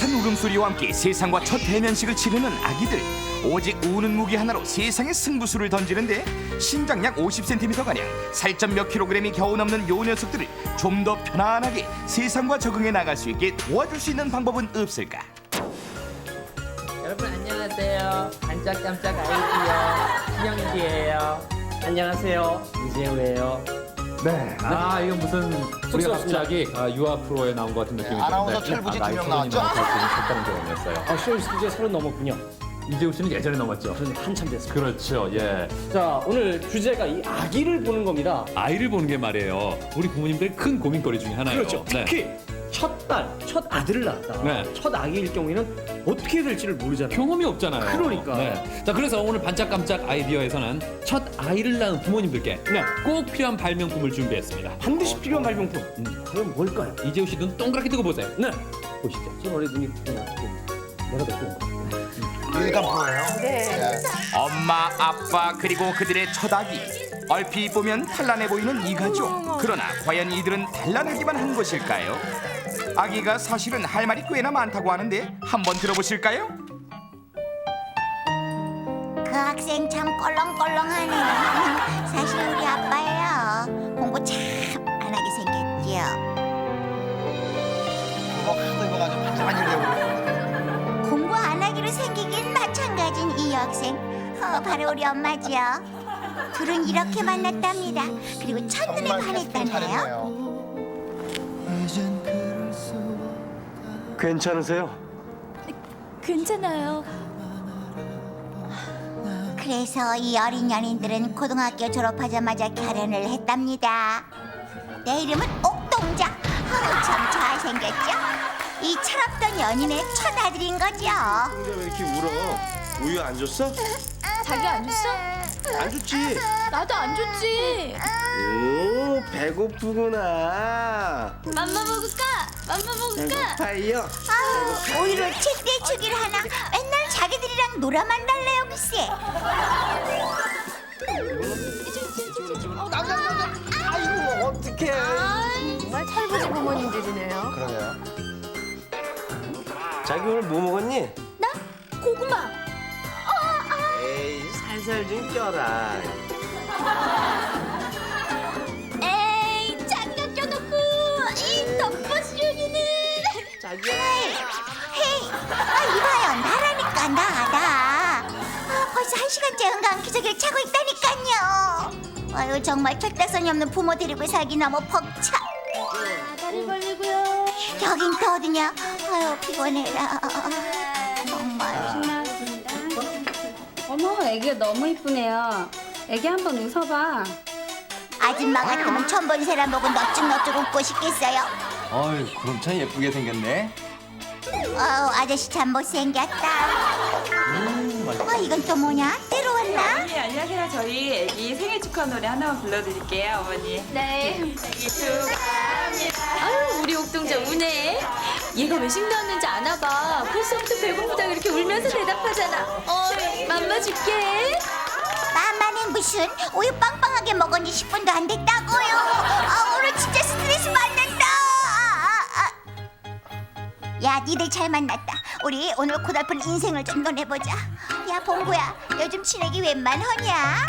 알록달록한 울음소리와 함께 세상과 첫 대면식을 치르는 아기들. 오직 우는 무기 하나로 세상의 승부수를 던지는데 신장약 50cm가량, 살점 몇 킬로그램이 겨우 넘는 요 녀석들을 좀 더 편안하게 세상과 적응해 나갈 수 있게 도와줄 수 있는 방법은 없을까? 여러분 안녕하세요. 반짝깜짝 아이디어 신영기예요. 안녕하세요. 이재우예요. 네. 이건 무슨 우리가 갑자기 유아 프로에 나온 것 같은 느낌이 드는데 아나운서 철부지 2명 나왔죠? 색다른 경험이었어요. 쇼 스튜디오 30 넘었군요. 이재우 씨는 예전에 넘었죠. 저는 한참 됐습니다. 그렇죠. 예. 자, 오늘 주제가 이 아기를 보는 겁니다. 아이를 보는 게 말이에요. 우리 부모님들의 큰 고민거리 중에 하나예요. 그렇죠. 특히 첫 딸, 첫 아들을 낳았다. 네. 첫 아기일 경우에는 어떻게 해야 될지를 모르잖아요. 경험이 없잖아요. 그러니까. 네. 자, 그래서 오늘 반짝깜짝 아이디어에서는 첫 아이를 낳은 부모님들께 네. 꼭 필요한 발명품을 준비했습니다. 반드시 필요한 발명품. 과연 뭘까요? 이재우 씨 눈 동그랗게 뜨고 보세요. 네. 보시죠. 저 어린 눈이 내가 더 좋은 거. 일간 프로예요. 네. 엄마, 아빠 그리고 그들의 첫 아기. 얼핏 보면 단란해 보이는 이 가족. 그러나 과연 이들은 단란하기만 한 것일까요? 아기가 사실은 할 말이 꽤나 많다고 하는데 한번 들어보실까요? 그 학생 참 껄렁껄렁하네요. 사실 우리 아빠예요. 공부 참 안 하게 생겼지요. 그거 하도 입어가지고 반짝한 일 되고. 공부 안 하기로 생기긴 마찬가지인 이 여학생. 바로 우리 엄마죠. 둘은 이렇게 만났답니다. 그리고 첫눈에 정말 캐스팅 반했다네요. 잘했네요. 괜찮으세요? 괜찮아요. 그래서 이 어린 연인들은 고등학교 졸업하자마자 결혼을 했답니다. 내 이름은 옥동자. 참 잘생겼죠? 이 철없던 연인의 첫 아들인 거죠. 왜 이렇게 울어? 우유 안 줬어? 자기 안 줬어? 안 줬지? 나도 안 줬지. 오, 배고프구나. 맘마 먹을까? 맘마 먹을까? 배고파요. 오히려 책대주기를 하나 맨날 자기들이랑 놀아만 달래요 글쎄. 아이고, 어떡해. 정말 철부지 부모님들이네요. 그러게요. 자기 오늘 뭐 먹었니? 나? 고구마. 에이, 살살 좀 껴라. 에이, 장갑 껴놓고 이 덮어씌우기는. 자기야. 헤이, 이봐요 나라니까 나. 벌써 1시간째 은강 기저귀를 차고 있다니까요. 아유 정말 철딱선이 없는 부모 데리고 살기 너무 벅차. 다리 벌리고요. 여긴 또 어디냐? 아유 피곤해라. 정말. 어머, 애기가 너무 이쁘네요. 애기 한번 웃어봐. 아줌마 같으면 처음 본 사람 보고 넙죽넙죽 웃고 싶겠어요. 어이, 그럼 참 예쁘게 생겼네. 아저씨 참 못생겼다. 이건 또 뭐냐? 때로 왔나? 네, 안녕하세요. 저희 애기 생일 축하 노래 하나만 불러드릴게요, 어머니. 네. 생일 축하합니다. 아유, 우리 옥동자 우네. 얘가 왜 신나왔는지 아나 봐. 벌써부터 배고프다고 이렇게 울면서 대답하잖아. 맘마 줄게. 맘마는 무슨 우유 빵빵하게 먹은 지 10분도 안 됐다고요. 오늘 진짜 스트레스 받는다. 야, 니들 잘 만났다. 우리 오늘 고달픈 인생을 좀 논해보자. 야, 봉구야, 요즘 친해기 웬만하냐?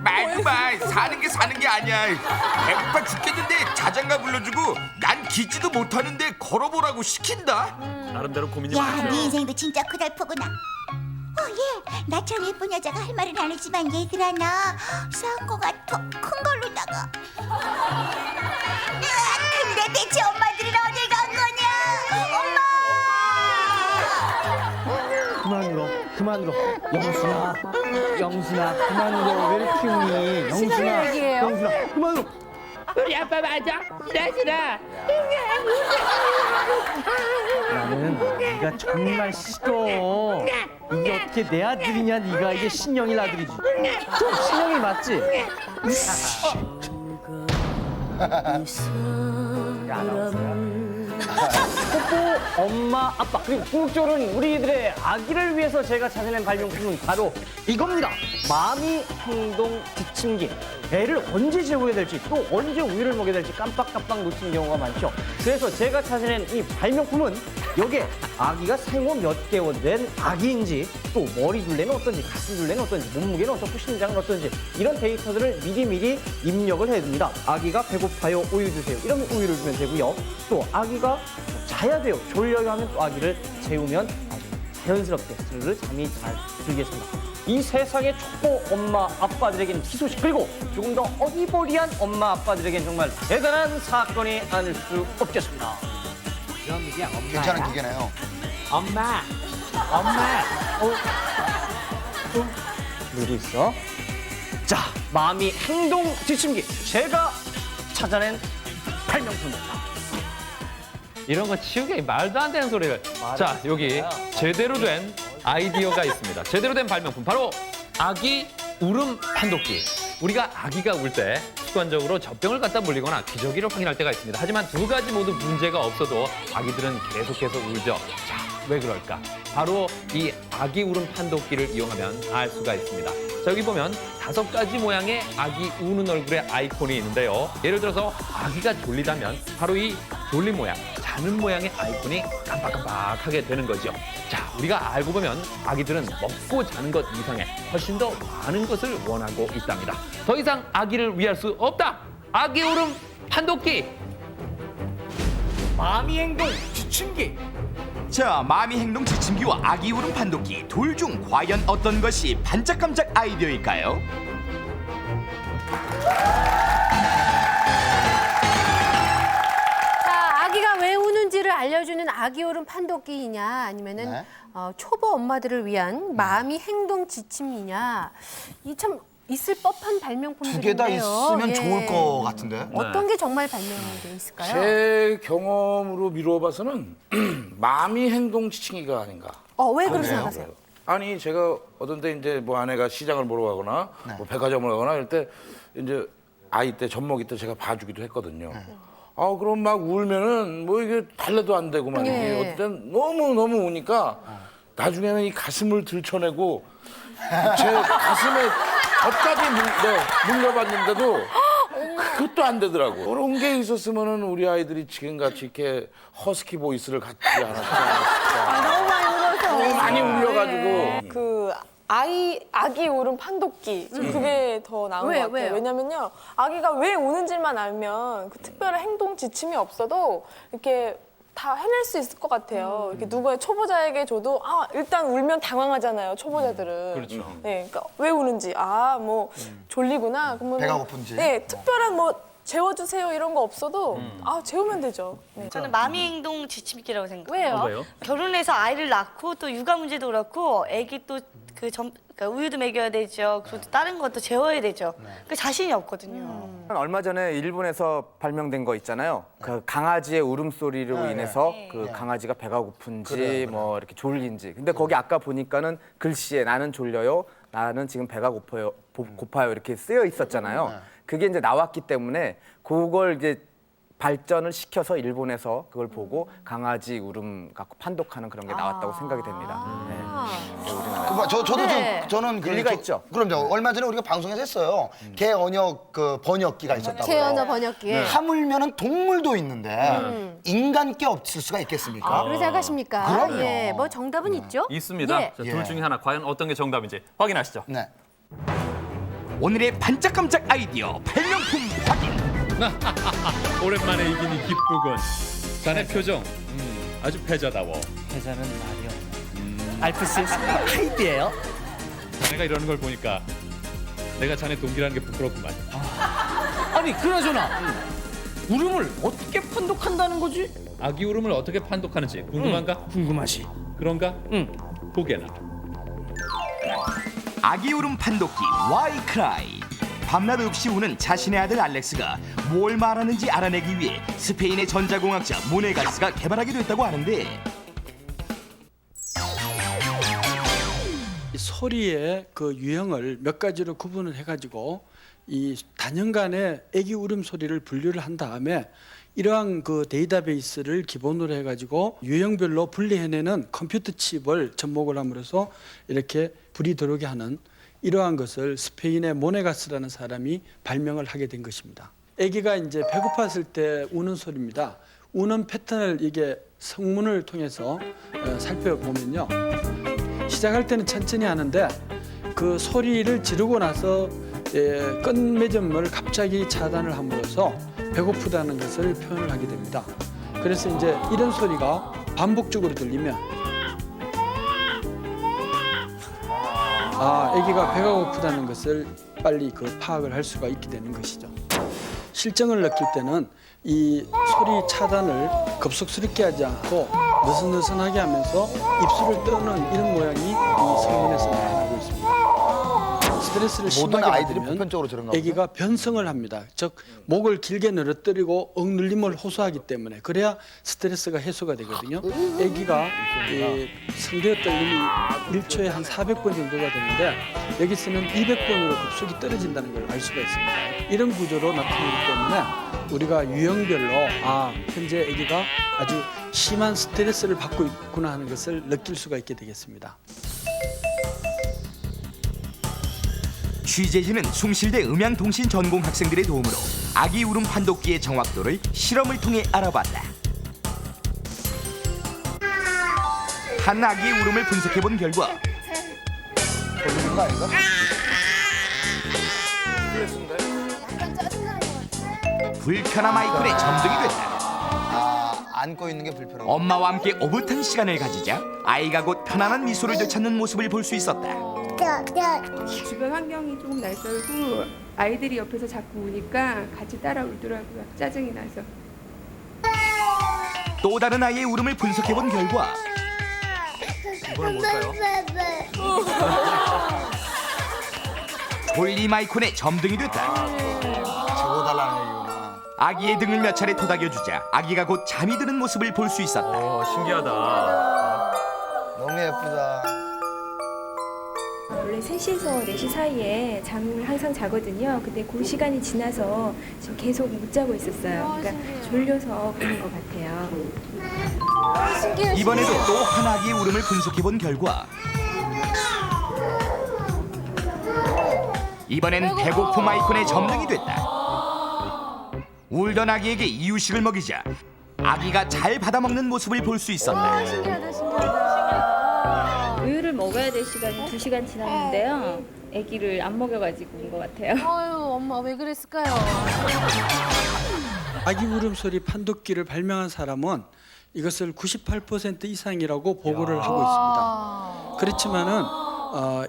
말도 마. 사는 게 아니야. 배고파 죽겠는데 자장가 불러주고 난 기지도 못하는데 걸어보라고 시킨다. 나름대로 고민이 야, 네 인생도 진짜 고달프구나. 얘 나처럼 예쁜 여자가 할 말은 안 했지만 얘들아 나 싸운 거 같아. 큰 걸로다가. 근데 대체 엄마들은 어딜 간 거냐? 엄마! 그만 울어. 영순아, 그만 울어. 왜 이렇게 우니? 영순아, 영순아, 그만 울어. 우리 아빠 맞아? 싫어. 나는 네가 정말 싫어. 이게 어떻게 내 아들이냐? 네가 이게 신영일 아들이지. 신영일 맞지? 야, 아나운서야. 뽀뽀 엄마 아빠 그리고 궁극적으로는 우리들의 아기를 위해서 제가 찾아낸 발명품은 바로 이겁니다. 마미 행동 지침기. 애를 언제 재워야 될지 또 언제 우유를 먹여야 될지 깜빡깜빡 놓치는 경우가 많죠. 그래서 제가 찾아낸 이 발명품은 여기에 아기가 생후 몇 개월 된 아기인지 또 머리 둘레는 어떤지 가슴 둘레는 어떤지 몸무게는 어떻고 신장은 어떤지 이런 데이터들을 미리미리 입력을 해둡니다. 아기가 배고파요 우유 주세요 이러면 우유를 주면 되고요. 또 아기가 자야 돼요 졸려요 하면 또 아기를 재우면 아주 자연스럽게 스르르 잠이 잘 들겠습니다. 이 세상의 촉보 엄마 아빠들에겐 희소식 그리고 조금 더 어리버리한 엄마 아빠들에겐 정말 대단한 사건이 아닐 수 없겠습니다. 괜찮은 기계네요. 엄마 누구 있어? 자, 마미 행동 지침기 제가 찾아낸 발명품입니다. 이런 거 치우기 말도 안 되는 소리를. 자, 여기 제대로 된 아이디어가 있습니다. 제대로 된 발명품 바로 아기 울음 판독기. 우리가 아기가 울 때 습관적으로 젖병을 갖다 물리거나 기저귀를 확인할 때가 있습니다. 하지만 두 가지 모두 문제가 없어도 아기들은 계속해서 울죠. 자, 왜 그럴까? 바로 이 아기 울음 판독기를 이용하면 알 수가 있습니다. 자, 여기 보면 5가지 모양의 아기 우는 얼굴의 아이콘이 있는데요. 예를 들어서 아기가 졸리다면 바로 이 졸린 모양, 자는 모양의 아이콘이 깜빡깜빡하게 되는 거죠. 자, 우리가 알고 보면 아기들은 먹고 자는 것 이상의 훨씬 더 많은 것을 원하고 있답니다. 더 이상 아기를 위할 수 없다. 아기 울음 판독기. 마미 행동 지침기. 자, 마미 행동 지침기와 아기 울음 판독기 둘 중 과연 어떤 것이 반짝깜짝 아이디어일까요? 자, 아기가 왜 우는지를 알려주는 아기 울음 판독기이냐 아니면은 네. 초보 엄마들을 위한 마미 행동 지침이냐 이 참 있을 법한 발명품들인데요. 두 개 다 있으면 예. 좋을 것 같은데. 어떤 게 정말 발명돼 있을까요? 제 경험으로 미루어봐서는 마미 행동 지침기가 아닌가. 왜 그렇게 생각하세요? 아니 제가 어떤 때 이제 뭐 아내가 시장을 보러 가거나 뭐 백화점을 가거나 이럴 때 이제 아이 때 젖먹이 때 제가 봐주기도 했거든요. 그럼 막 울면은 뭐 이게 달래도 안 되고 막 이게 어떤 때 너무 우니까 나중에는 이 가슴을 들춰내고 제 가슴에 젖까지 물려봤는데도 그것도 안 되더라고. 그런 게 있었으면은 우리 아이들이 지금같이 이렇게 허스키 보이스를 갖지 않았지 않았을까. 너무 많이 울어서. 너무 많이 울려가지고. 그 아기 울음 판독기 그게 더 나은 것 같아요. 왜요? 왜냐면요, 아기가 왜 우는지만 알면 그 특별한 행동 지침이 없어도 이렇게 다 해낼 수 있을 것 같아요. 이렇게 누구의 초보자에게 줘도 일단 울면 당황하잖아요. 초보자들은. 그렇죠. 네, 그러니까 왜 우는지 뭐 졸리구나. 그러면 배가 고픈지. 네, 특별한 뭐 재워주세요 이런 거 없어도 재우면 되죠. 네. 저는 마미 행동 지침기라고 생각해요. 왜요? 결혼해서 아이를 낳고 또 육아 문제도 그렇고 애기 또 그러니까 우유도 먹여야 되죠. 그리고 또 다른 것도 재워야 되죠. 그 자신이 없거든요. 얼마 전에 일본에서 발명된 거 있잖아요. 그 강아지의 울음소리로 인해서 그 강아지가 배가 고픈지 뭐 이렇게 졸린지. 근데 거기 아까 보니까는 글씨에 나는 졸려요, 나는 지금 배가 고파요 이렇게 쓰여 있었잖아요. 그게 이제 나왔기 때문에 그걸 이제 발전을 시켜서 일본에서 그걸 보고 강아지 울음 갖고 판독하는 그런 게 나왔다고 생각이 됩니다. 네. 우리나라. 저는 일리가 있죠. 그럼요. 얼마 전에 우리가 방송에서 했어요. 개 언역 그 번역기가 있었다고요. 개 언어 번역기에. 하물면은 동물도 있는데 인간께 없을 수가 있겠습니까? 그렇게 생각하십니까? 그럼요. 예, 뭐 정답은 있죠? 있습니다. 예. 자, 둘 중에 하나 과연 어떤 게 정답인지 확인하시죠. 네. 오늘의 반짝깜짝 아이디어 발명품 확인. 오랜만에 이기니 기쁘군. 자네 표정 아주 패자다워. 회사는 말이요. 알프스 하이드예요. 자네가 이러는 걸 보니까 내가 자네 동기라는 게 부끄럽구만. 아니 그나저나 울음을 어떻게 판독한다는 거지? 아기 울음을 어떻게 판독하는지 궁금한가? 궁금하시. 그런가? 보게나. 아기 울음 판독기 와이크라이. 밤낮 없이 우는 자신의 아들 알렉스가 뭘 말하는지 알아내기 위해 스페인의 전자공학자 모네가스가 개발하게 됐다고 하는데 소리의 그 유형을 몇 가지로 구분을 해가지고 이 단연간의 아기 울음소리를 분류를 한 다음에 이러한 그 데이터베이스를 기본으로 해가지고 유형별로 분리해내는 컴퓨터 칩을 접목을 함으로써 이렇게 불이 들어오게 하는 이러한 것을 스페인의 모네가스라는 사람이 발명을 하게 된 것입니다. 아기가 이제 배고팠을 때 우는 소리입니다. 우는 패턴을 이게 성문을 통해서 살펴보면요. 시작할 때는 천천히 하는데 그 소리를 지르고 나서 끝맺음을 갑자기 차단을 함으로써 배고프다는 것을 표현을 하게 됩니다. 그래서 이제 이런 소리가 반복적으로 들리면 아기가 배가 고프다는 것을 빨리 그 파악을 할 수가 있게 되는 것이죠. 실정을 느낄 때는 이 소리 차단을 급속스럽게 하지 않고 느슨느슨하게 하면서 입술을 떠는 이런 모양이 이 성문에서 나타나고 있습니다. 스트레스를 심하게 아이들이 받으면 보편적으로 저런가 보죠? 아기가 변성을 합니다. 즉 목을 길게 늘어뜨리고 억눌림을 호소하기 때문에 그래야 스트레스가 해소가 되거든요. 아기가 성대의 떨림이 1초에 한 400번 정도가 되는데 여기서는 200번으로 급속히 떨어진다는 걸 알 수가 있습니다. 이런 구조로 나타나기 때문에 우리가 유형별로 현재 아기가 아주 심한 스트레스를 받고 있구나 하는 것을 느낄 수가 있게 되겠습니다. 취재진은 숭실대 음향통신 전공 학생들의 도움으로 아기 울음 판독기의 정확도를 실험을 통해 알아봤다. 한 아기의 울음을 분석해본 결과 불편함 아이콘에 점등이 됐다. 안고 있는 게 불편하고. 엄마와 함께 오붓한 시간을 가지자 아이가 곧 편안한 미소를 되찾는 모습을 볼 수 있었다. 주변 환경이 조금 낯설고 아이들이 옆에서 자꾸 우니까 같이 따라 울더라고요. 짜증이 나서. 또 다른 아이의 울음을 분석해본 결과 이걸 뭘까요? 졸림 아이콘에 점등이 됐다. 재워달라는 얘기구나. 아기의 등을 몇 차례 토닥여주자 아기가 곧 잠이 드는 모습을 볼 수 있었다. 신기하다. 너무 예쁘다. 원래 3시에서 4시 사이에 잠을 항상 자거든요. 근데 그 시간이 지나서 지금 계속 못 자고 있었어요. 그러니까 졸려서 그런 것 같아요. 이번에도 또 한 아기의 울음을 분석해본 결과 이번엔 배고픔 아이콘에 점등이 됐다. 울던 아기에게 이유식을 먹이자 아기가 잘 받아먹는 모습을 볼 수 있었다. 우유를 먹어야 될 시간이 2시간 지났는데요. 아기를 안 먹여가지고 온 것 같아요. 아유, 엄마 왜 그랬을까요? 아기 울음소리 판독기를 발명한 사람은 이것을 98% 이상이라고 보고를 하고 있습니다. 그렇지만은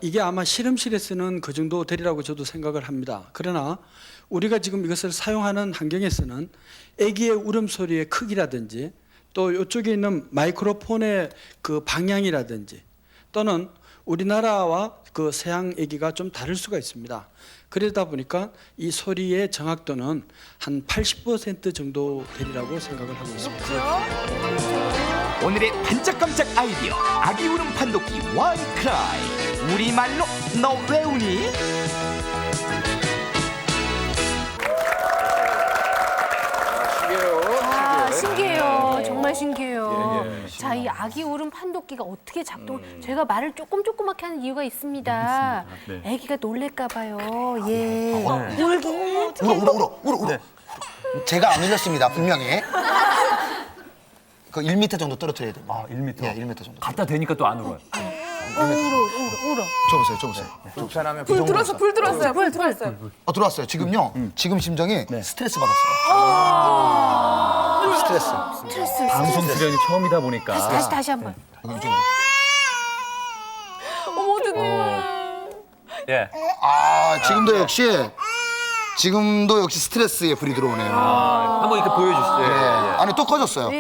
이게 아마 실험실에서는 그 정도 되리라고 저도 생각을 합니다. 그러나 우리가 지금 이것을 사용하는 환경에서는 아기의 울음소리의 크기라든지 또 이쪽에 있는 마이크로폰의 그 방향이라든지 또는 우리나라와 그 서양 아기가 좀 다를 수가 있습니다. 그러다 보니까 이 소리의 정확도는 한 80% 정도 되리라고 생각을 하고 있습니다. 오늘의 반짝깜짝 아이디어 아기 울음 판독기 원크라이 우리말로 너 왜 우니? 신기해요. 정말 신기해요. 자, 이 아기 울음 판독기가 어떻게 작동? 제가 말을 조그맣게 하는 이유가 있습니다. 아기가 놀랄까 봐요. 예. 울기. 울어. 제가 안 울렸습니다, 분명히. 그 1m 정도 떨어뜨려야 돼요. 1m? 네, 1m 정도. 갖다 대니까 또 안 울어요. 울어. 줘보세요. 좋잖아요. 불 들어왔어요. 불 들어왔어요. 들어왔어요. 지금요. 지금 심정이 스트레스 받았어요. 스트레스. 방송 출연이 처음이다 보니까. 다시 한번. 어머, 어떡해. 예. 지금도 역시 스트레스에 불이 들어오네요. 한번 이렇게 보여주시죠. 네. 아니 또 꺼졌어요.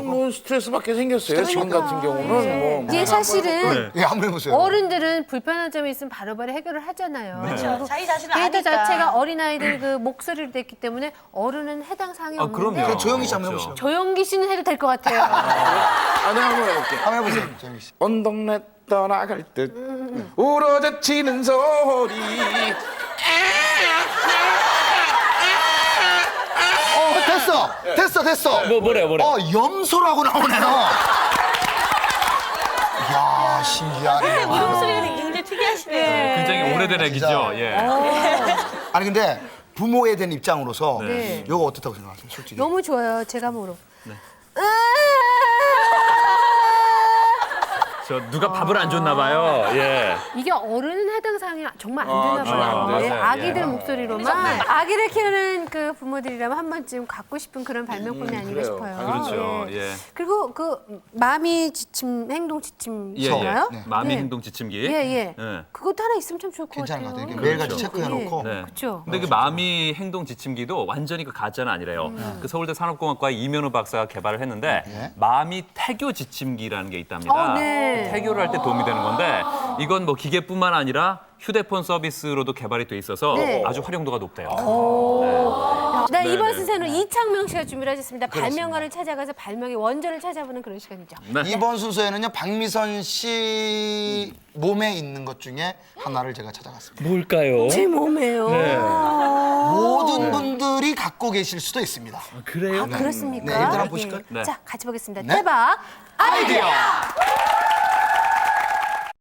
뭐 스트레스 받게 생겼어요. 지금 같은 경우는 이게 사실은 예, 한번 해보세요. 어른들은 불편한 점이 있으면 바로바로 해결을 하잖아요. 그렇죠. 자기 자신을 데이터 아니까. 자체가 어린아이들 그 목소리를 냈기 때문에 어른은 해당 사항이 없는데 그럼요. 조영기 씨 한번 해보시죠. 조영기 씨는 해도 될 것 같아요. 내가 한번 해볼게. 한번 해보세요, 조영기 씨. 온 동네 떠나갈 듯 우러젖히는 소리 됐어. 뭐래요? 염소라고 나오네요. 이야, 신기하네. 울음소리가 굉장히 특이하시네요. 굉장히 오래된 애기죠. 예. 아니 근데 부모에 대한 입장으로서 네. 이거 어떻다고 생각하세요, 솔직히? 너무 좋아요. 제가 뭐로. 저 누가 밥을 안 줬나 봐요. 예. 이게 어른 해당 사항이 정말 안 되나 봐요. 맞아요. 아기들 예. 목소리로만 아기를 키우는 그 부모들이라면 한 번쯤 갖고 싶은 그런 발명품이 아닌가 싶어요. 그렇죠. 예. 그리고 그 마미 지침 행동 지침인가요? 예. 마미 행동 지침기. 예. 예. 그것도 하나 있으면 참 좋을 것 괜찮은 것 같아요. 같아요. 매일같이 체크해놓고. 네. 그렇죠. 근데 그 마미 행동 지침기도 완전히 그 가짜는 아니래요. 그 서울대 산업공학과 이면우 박사가 개발을 했는데 마미 태교 지침기라는 게 있답니다. 네. 태교를 할 때 도움이 되는 건데 이건 뭐 기계뿐만 아니라 휴대폰 서비스로도 개발이 돼 있어서 네. 아주 활용도가 높대요. 네, 이번 네네. 순서는 이창명 씨가 준비를 하셨습니다. 발명가를 찾아가서 발명의 원전을 찾아보는 그런 시간이죠. 이번 순서에는요, 박미선 씨 몸에 있는 것 중에 하나를 제가 찾아갔습니다. 뭘까요? 제 몸에요. 네. 모든 분들이 갖고 계실 수도 있습니다. 그래요? 그렇습니까? 네, 일단 한번 보실까요? 예. 네. 자, 같이 보겠습니다. 네. 대박 아이디어!